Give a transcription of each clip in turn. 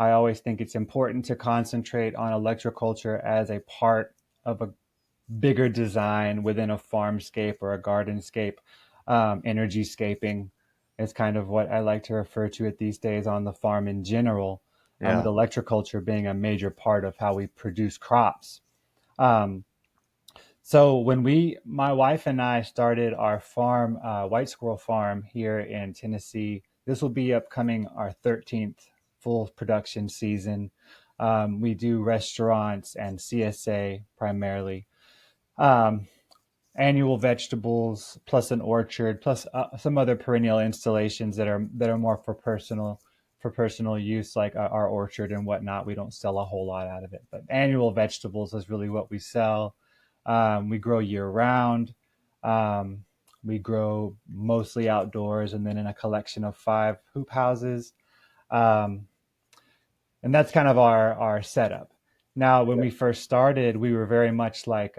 I always think it's important to concentrate on electroculture as a part of a bigger design within a farmscape or a gardenscape. Energy scaping is kind of what I like to refer to it these days on the farm in general, with Yeah. electroculture being a major part of how we produce crops. Um, so when my wife and I started our farm, White Squirrel Farm here in Tennessee, this will be upcoming our 13th full production season. We do restaurants and CSA primarily. Um, Annual vegetables plus an orchard plus some other perennial installations that are more for personal use, like our orchard and whatnot. We don't sell a whole lot out of it, but annual vegetables is really what we sell. We grow year round. um, we grow mostly outdoors and then in a collection of 5 hoop houses. um, and that's kind of our setup. Now when we first started, we were very much like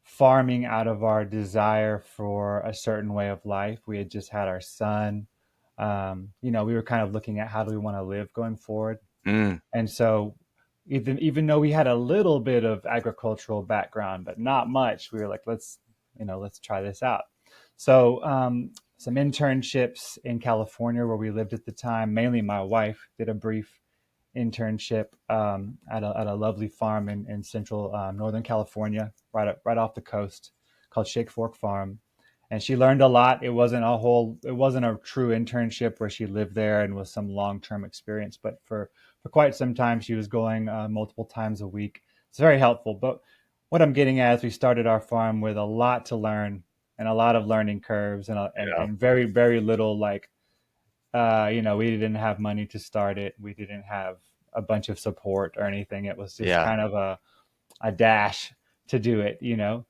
farming out of our desire for a certain way of life. We had just had our son. We were kind of looking at how do we want to live going forward. Mm. And so, even though we had a little bit of agricultural background, but not much, we were like, let's try this out. So, some internships in California where we lived at the time. Mainly, my wife did a brief internship at a lovely farm in central Northern California, right off the coast, called Shake Fork Farm. And she learned a lot. It wasn't a true internship where she lived there and was some long term experience, but for quite some time she was going multiple times a week. It's very helpful. But what I'm getting at is we started our farm with a lot to learn and a lot of learning curves Yeah. and very, very little like we didn't have money to start it. We didn't have a bunch of support or anything. It was just Yeah. kind of a dash to do it.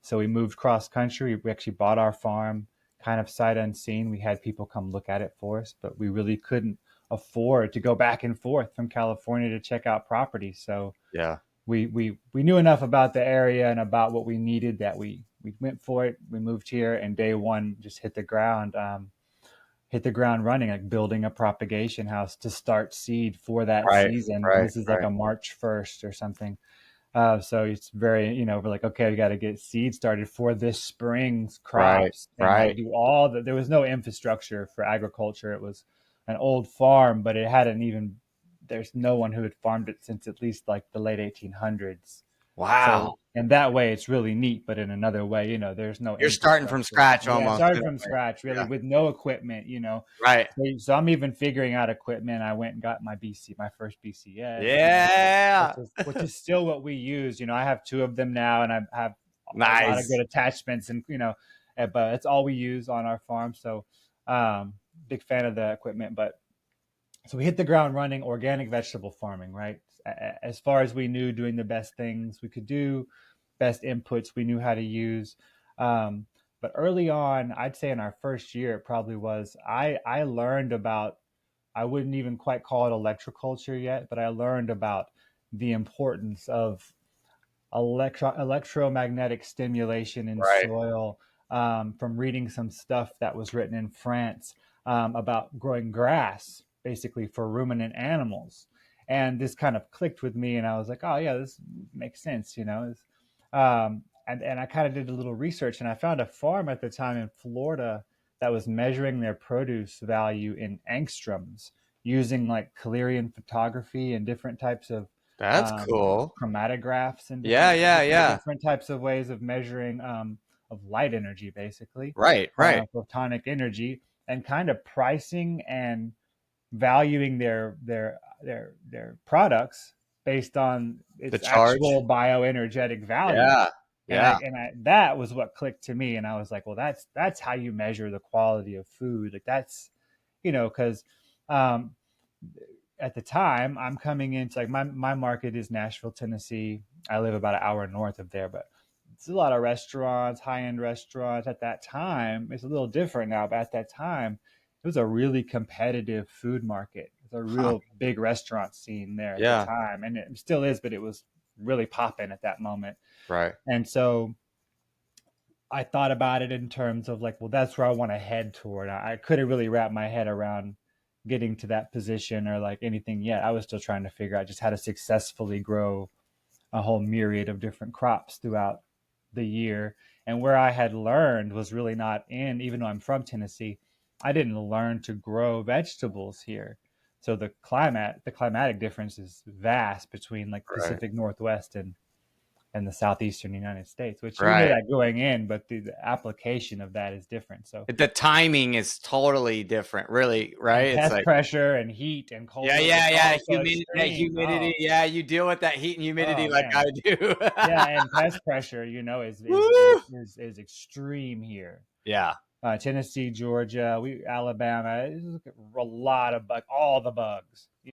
So we moved cross country. We actually bought our farm kind of sight unseen. We had people come look at it for us, but we really couldn't afford to go back and forth from California to check out property. So Yeah. we knew enough about the area and about what we needed that we went for it. We moved here and day one just hit the ground running, like building a propagation house to start seed for that Right. season. Right. This is like Right. a March 1st or something. So it's very, we're like, okay, we got to get seed started for this spring's Right. crops and like Right. do there was no infrastructure for agriculture. It was an old farm, but there's no one who had farmed it since at least like the late 1800s. So Wow. in that way, it's really neat, but in another way, there's no You're starting from infrastructure. scratch Yeah, almost started in a from way. scratch, really, Yeah. with no equipment. Right. So I'm even figuring out equipment. I went and got my first BCS, Yeah. which is still what we use. I have two of them now, and I have a lot of good Nice. attachments, and but it's all we use on our farm. So, big fan of the equipment, but so we hit the ground running, organic vegetable farming, right? As far as we knew, doing the best things we could do, best inputs we knew how to use. Um, but early on, I'd say in our first year, it probably was, I learned about, I wouldn't even quite call it electroculture yet, but I learned about the importance of electromagnetic stimulation in Right. soil, from reading some stuff that was written in France about growing grass, basically for ruminant animals. And this kind of clicked with me, and I was like, "Oh yeah, this makes sense." And I kind of did a little research, and I found a farm at the time in Florida that was measuring their produce value in angstroms using like Calirian photography and different types of That's cool. chromatographs and Yeah. Yeah. Yeah. different types of ways of measuring of light energy, basically Right. Right. photonic energy, and kind of pricing and valuing their products based on The its charge. actual bioenergetic value. Yeah. And I Yeah. and I that was what clicked to me, and I was like, well, that's how you measure the quality of food. Like that's because um, at the time I'm coming into like my market is Nashville, Tennessee. I live about an hour north of there, but it's a lot of restaurants, high end restaurants. At that time, it's a little different now, but at that time, it was a really competitive food market. It's a Huh. real big restaurant scene there at the Yeah. time, and it still is, but it was really popping at that moment. Right. And so I thought about it in terms of like, well, that's where I want to head toward. I couldn't really wrap my head around getting to that position or like anything yet. I was still trying to figure out just how to successfully grow a whole myriad of different crops throughout the year. And where I had learned was really not in, even though I'm from Tennessee, I didn't learn to grow vegetables here. So the climatic difference is vast between like Right. Pacific Northwest and the southeastern United States, which you knew Right. that going in, but the application of that is different. So The timing is totally different, really, and right? It's pest like, pressure and heat and yeah, cold, yeah, it's yeah. all so Humidity, that extreme. humidity. Yeah, you deal with that heat and humidity Oh like I man. do. Yeah, and pest pressure, is Woo! is extreme here. Yeah. Tennessee, Georgia, we Alabama, a lot of all the bugs.